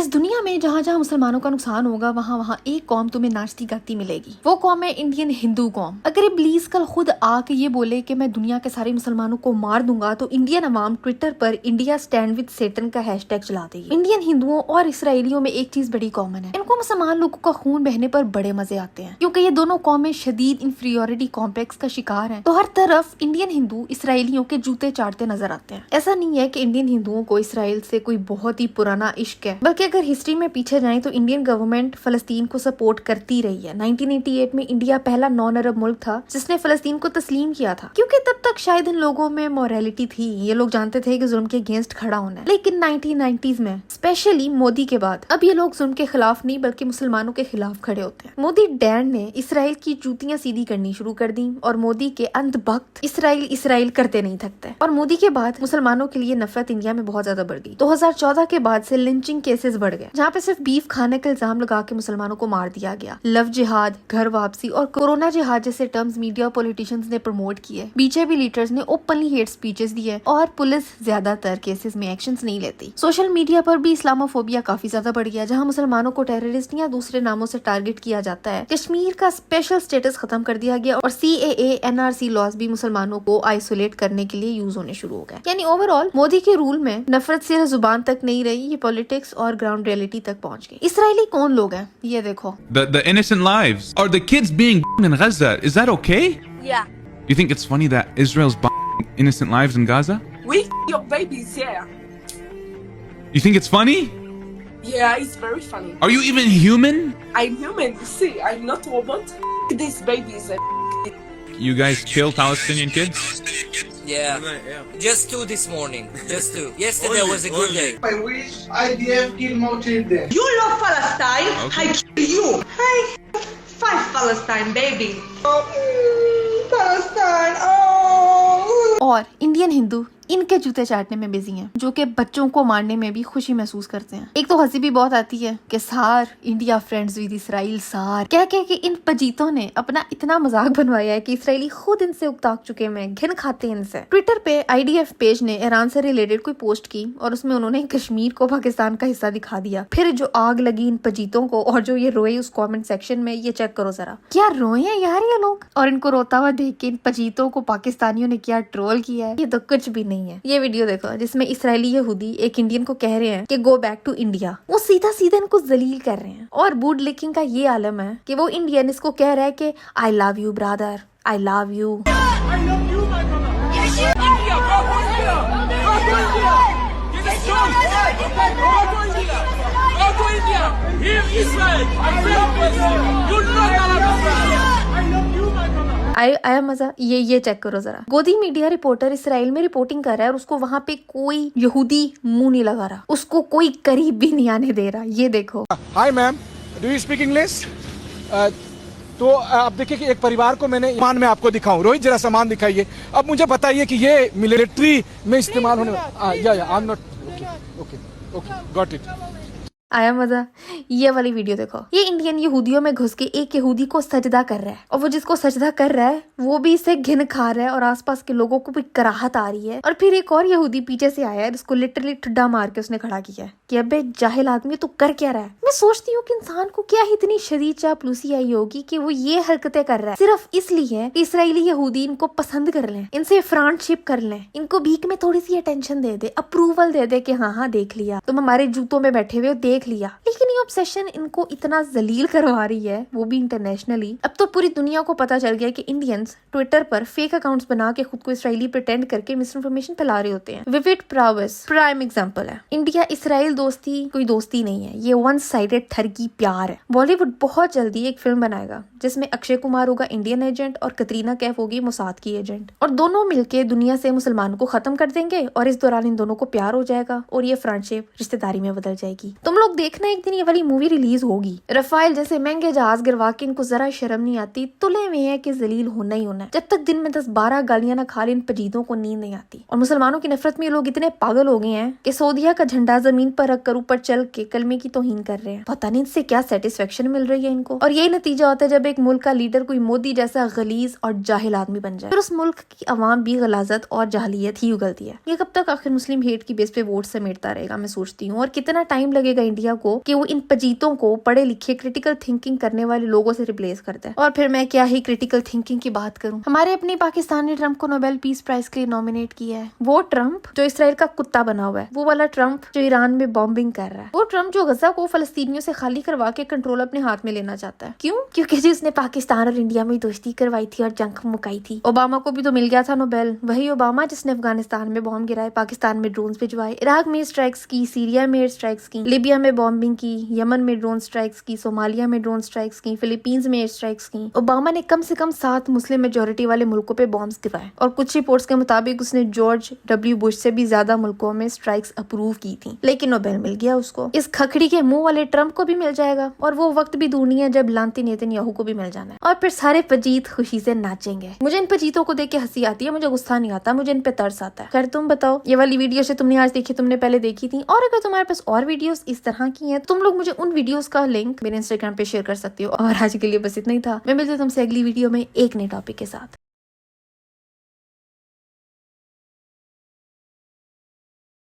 इस दुनिया में जहाँ जहाँ मुसलमानों का नुकसान होगा वहाँ वहाँ एक कौम तुम्हें नाचती गाती मिलेगी। वो कौम है इंडियन हिंदू कौम। अगर इब्लीस कल खुद आके ये बोले कि मैं दुनिया के सारे मुसलमानों को मार दूंगा तो इंडियन अवाम ट्विटर पर इंडिया स्टैंड विद सेटन का हैशटैग चला देगी। इंडियन हिंदुओं और इसराइलियों में एक चीज बड़ी कॉमन है, इनको मुसलमान लोगों का खून बहने पर बड़े मजे आते हैं क्योंकि ये दोनों कौमें शदीद इंफीरियोरिटी कॉम्प्लेक्स का शिकार हैं। तो हर तरफ इंडियन हिंदू इसराइलियों के जूते चाटते नजर आते हैं। ऐसा नहीं है कि इंडियन हिंदुओं को इसराइल से कोई बहुत ही पुराना इश्क है, बल्कि अगर हिस्ट्री में पीछे जाएं तो इंडियन गवर्नमेंट फलस्तीन को सपोर्ट करती रही है। 1988 में इंडिया पहला नॉन अरब मुल्क था जिसने फलस्तीन को तस्लीम किया था, क्योंकि तब तक शायद इन लोगों में मोरालिटी थी। ये लोग जानते थे कि जुल्म के अगेंस्ट खड़ा होना है। लेकिन 1990s में स्पेशली मोदी के बाद अब ये लोग जुल्म के खिलाफ नहीं बल्कि मुसलमानों के खिलाफ खड़े होते हैं। मोदी डैड ने इसराइल की जूतियां सीधी करनी शुरू कर दी और मोदी के अंधभक्त इसराइल करते नहीं थकते। और मोदी के बाद मुसलमानों के लिए नफरत इंडिया में बहुत ज्यादा बढ़ गई। 2014 के बाद से लिंचिंग केसेस बढ़ गए, जहाँ पे सिर्फ बीफ खाने का इल्जाम लगा के मुसलमानों को मार दिया गया। लव जिहाद, घर वापसी और कोरोना जिहाद जैसे टर्म्स मीडिया और पॉलिटिशियंस ने प्रमोट किए। बीजेपी लीडर्स ने ओपनली हेट स्पीचेस दिए और पुलिस ज्यादातर केसेस में एक्शंस नहीं लेती। सोशल मीडिया पर भी इस्लामोफोबिया काफी ज्यादा बढ़ गया, जहाँ मुसलमानों को टेररिस्ट या दूसरे नामों से टारगेट किया जाता है। कश्मीर का स्पेशल स्टेटस खत्म कर दिया गया और CAA NRC लॉज भी मुसलमानों को आइसोलेट करने के लिए यूज होने शुरू हो गए। यानी ओवरऑल मोदी के रूल में नफरत सिर्फ जुबान तक नहीं रही, ये पॉलिटिक्स और ग्राउंड रियलिटी तक पहुंच गई। इसराइली कौन लोग हैं ये देखो। The innocent lives or the kids being in Gaza, is that okay? Yeah. You think it's funny that Israel's innocent lives in Gaza? We your babies, yeah. You think it's funny? Yeah, it's very funny. Are you even human? I'm human, you see, I'm not robot. These babies are You guys kill Palestinian kids? Yeah. Just two this morning. Just two. Yesterday was a good day. I wish IDF kill more children. You love Palestine, Okay. I kill you. I fight Palestine, baby. Palestine, oh. और Indian Hindu इनके जूते चाटने में busy हैं, जो कि बच्चों को मारने में भी खुशी महसूस करते हैं। एक तो हंसी भी बहुत आती है कि सार इंडिया फ्रेंड्स विद इसराइल सार कह के कि इन पजीतों ने अपना इतना मजाक बनवाया है कि इसराइली खुद इनसे उकताक चुके हैं, घिन खाते हैं इनसे। ट्विटर पे IDF पेज ने ईरान से रिलेटेड कोई पोस्ट की और उसमें उन्होंने कश्मीर को पाकिस्तान का हिस्सा दिखा दिया। फिर जो आग लगी इन पजीतों को और जो ये रोए उस कॉमेंट सेक्शन में, ये चेक करो जरा, क्या रोए हैं यार ये लोग। और इनको रोता हुआ देख के इन पजीतों को पाकिस्तानियों ने क्या ट्रोल किया है, ये तो कुछ भी नहीं है। ये वीडियो देखो जिसमें इसराइली यहूदी एक इंडियन को कह रहे हैं कि गो बैक टू इंडिया। वो सीधा सीधा इनको जलील कर रहे हैं। और बूट लिकिंग का ये आलम है कि वो इंडियन इसको कह रहा है कि I love you brother, I love you. आया मजा। ये चेक करो जरा। गोदी मीडिया रिपोर्टर इसराइल में रिपोर्टिंग कर रहा है और उसको वहाँ पे कोई यहूदी मुंह नहीं लगा रहा, उसको कोई करीब भी नहीं आने दे रहा। ये देखो। Hi ma'am, do you speak English? तो आप देखिए कि एक परिवार को मैंने सामान में आपको दिखाऊं। रोहित जरा सामान दिखाइए। अब मुझे बताइए कि ये मिलिट्री में इस्तेमाल होने वाला। या I am not okay got it. आया मजा। ये वाली वीडियो देखो। ये इंडियन यहूदियों में घुस के एक यहूदी को सजदा कर रहा है और वो जिसको सजदा कर रहा है वो भी इसे घिन खा रहा है और आसपास के लोगों को भी कराहत आ रही है। और फिर एक और यहूदी पीछे से आया है जिसको लिटरली ठुड्डा मार के उसने खड़ा किया है कि अबे जाहिल आदमी तू कर क्या रहा है। मैं सोचती हूँ कि इंसान को क्या इतनी शदीद चापलूसी आई होगी कि वो ये हरकतें कर रहा है सिर्फ इसलिए कि इसराइली यहूदी इनको पसंद कर लें, इनसे फ्रेंडशिप कर लें, इनको भीख में थोड़ी सी अटेंशन दे दे, अप्रूवल दे दे कि हाँ देख लिया तुम हमारे जूतों में बैठे हुए हो, देख लिया। लेकिन ये ऑब्सेशन इनको इतना जलील करवा रही है, वो भी इंटरनेशनली। अब तो पूरी दुनिया को पता चल गया कि इंडियंस ट्विटर पर फेक अकाउंट्स बना के खुद को इसराइली प्रिटेंड करके मिस इन्फॉर्मेशन फैला रहे होते हैं। विविड प्रावस प्राइम एग्जांपल है। इंडिया इसराइल दोस्ती कोई दोस्ती नहीं है, ये वन साइडेड ठरकी प्यार है। बॉलीवुड बहुत जल्दी एक फिल्म बनाएगा जिसमें अक्षय कुमार होगा इंडियन एजेंट और कतरीना कैफ होगी मोसाद की एजेंट, और दोनों मिलके दुनिया से मुसलमानों को खत्म कर देंगे और इस दौरान इन दोनों को प्यार हो जाएगा और ये फ्रेंडशिप रिश्तेदारी में बदल जाएगी। तुम लोग देखना एक दिन ये वाली मूवी रिलीज होगी। रफाइल जैसे महंगे जहाज गिरवा के इनको जरा शर्म नहीं आती, तुले में है कि जलील होना ही होना है। जब तक दिन में 10-12 गालियां ना खा ले इन पजीदों को नींद नहीं आती। और मुसलमानों की नफरत में ये लोग इतने पागल हो गए हैं कि सऊदीया का झंडा जमीन पर रख कर ऊपर चल के कलमे की तौहीन कर रहे हैं। रहे हैं। पता नहीं इनसे क्या सेटिस्फेक्शन मिल रही है इनको। और यही नतीजा होता है जब एक मुल्क का लीडर कोई मोदी जैसा गलीज और जाहिल आदमी बन जाए, फिर उस मुल्क की आवाम भी गलाजत और जाहलियत ही उगलती है। ये कब तक आखिर मुस्लिम हेट की बेस पे वोट समेटता रहेगा, मैं सोचती हूँ। और कितना टाइम लगेगा इंडिया को कि वो इन पजीतों को पढ़े लिखे क्रिटिकल थिंकिंग करने वाले लोगों से रिप्लेस करता है। और फिर मैं क्या ही क्रिटिकल थिंकिंग की बात करूँ। हमारे अपने पाकिस्तान ने ट्रम्प को नोबेल पीस प्राइज के लिए नॉमिनेट किया है। वो ट्रम्प जो इसराइल का कुत्ता बना हुआ है, वो वाला ट्रम्प जो ईरान में बॉम्बिंग कर रहा है, वो ट्रम्प जो गजा को फलस्तीनियों से खाली करवा के कंट्रोल अपने हाथ में लेना चाहता है। क्यों? क्योंकि जिसने पाकिस्तान और इंडिया में दोस्ती करवाई थी और जंग मुकाई थी। ओबामा को भी तो मिल गया था नोबेल, वही ओबामा जिसने अफगानिस्तान में बॉम्ब गिराए, पाकिस्तान में ड्रोन भिजवाए, इराक में स्ट्राइक्स की, सीरिया में स्ट्राइक्स की, लिबिया में बॉम्बिंग की, यमन में ड्रोन स्ट्राइक्स की, सोमालिया में ड्रोन स्ट्राइक्स की, फिलीपींस में स्ट्राइक्स की। ओबामा ने कम से कम 7 मुस्लिम मेजोरिटी वाले मुल्कों पे बॉम्ब्स गिराए और कुछ रिपोर्ट्स के मुताबिक उसने जॉर्ज W बुश से भी ज्यादा मुल्कों में स्ट्राइक्स अप्रूव की थी। लेकिन नोबेल मिल गया उसको। इस खखड़ी के मुंह वाले ट्रम्प को भी मिल जाएगा और वो वक्त भी दूर नहीं है जब लांती नेतन्याहू को भी मिल जाना है। और फिर सारे पजीत खुशी से नाचेंगे। मुझे इन पजीतों को देख के हंसी आती है, मुझे गुस्सा नहीं आता, मुझे इन पे तरस आता है। खैर तुम बताओ, ये वाली वीडियो से तुमने आज देखी, तुमने पहले देखी थी? और अगर तुम्हारे पास और वीडियोस इस तरह की हैं, तुम लोग मुझे उन वीडियोस का लिंक मेरे इंस्टाग्राम पे शेयर कर सकती हो। और आज के लिए बस इतना ही था। मैं मिलती हूँ तुमसे अगली वीडियो में एक नए टॉपिक के साथ।